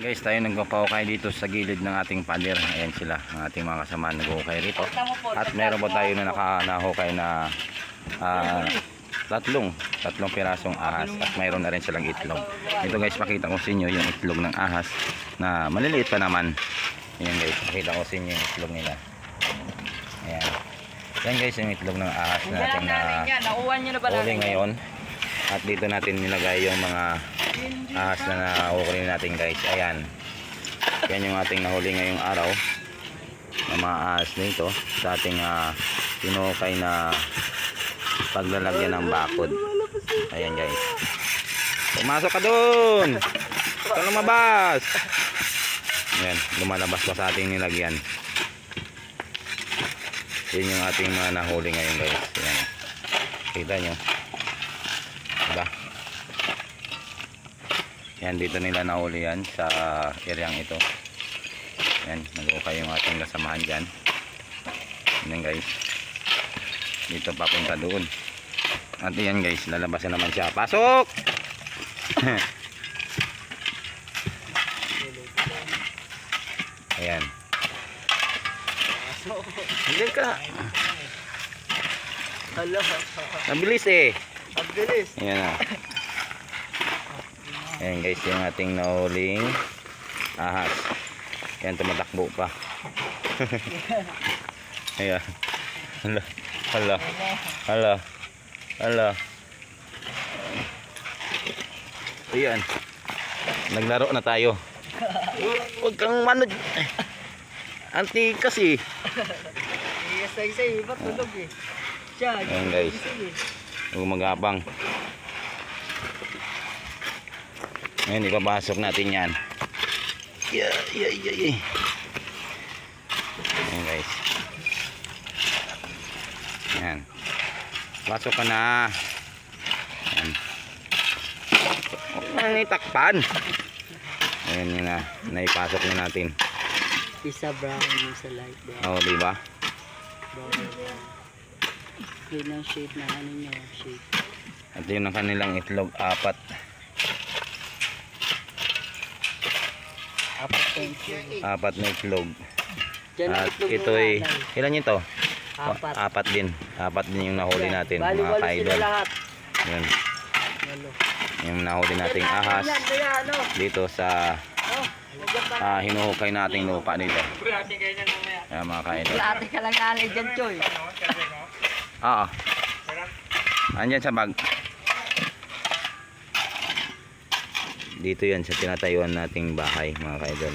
Guys, tayo nagpapahukay dito sa gilid ng ating pader. Ayan sila, ang ating mga kasama nag-uhukay rito. At meron po tayo na nahukay na tatlong pirasong ahas. At mayroon na rin silang itlog. Ito guys, pakita ko sa inyo yung itlog ng ahas na maliliit pa naman. Ayan guys, pakita ko sa inyo yung itlog nila. Ayan. Ayan guys, yung itlog ng ahas natin na huli ngayon. At dito natin nilagay yung mga ahas na nakukunin natin guys. Ayan. Yan yung ating nahuli ngayong araw ng mga ahas nito sa ating pinukay na paglalagyan ng bakod. Ayan guys. Pumasok ka dun! Ito lumabas! Ayan. Lumalabas pa sa ating nilagyan. Yan yung ating mga nahuli ngayon guys. Ayan. Kita nyo. Diba? Yan, dito nila nahuli yan sa areang ito. Yan, nag-ukay yung ating kasamahan dyan. Yan guys, dito papunta doon. At yan guys, lalabasan naman siya. Pasok! Ayan. Hindi ka. Nabilis eh. Nabilis. Ayan na. Ayan guys, yung ating nahuling ahas. Ayan, tumatakbo pa. Ayan. Hala. Hala. Hala. Hala. Ayan. Naglaro na tayo. Huwag kang manod. Antikas eh. Say, ba't tulog eh? Siya, ayan guys. Huwag magabang. Ngayon, ipapasok natin yan. Yeah. Ayan guys. Ayan. Pasok ka na. Ayan. Huwag nang itakpan. Ayan yun na. Naipasok na natin. Isa brown, isa light brown. Oo, diba? Brown. Yun ang shape na ano niya. Shape. At yun ang kanilang itlog. Apat na itlog. At ito ay ilan ito? Apat din yung nahuli natin mga kaidol. Yan. Yung nahuli nating ahas dito sa hinuhukay nating lupa dito. Yan mga kaidol. Ate ka lang nalay dyan, Choy. Oo. Andyan sa bag. Dito yan sa tinatayuan nating bahay mga kaidol.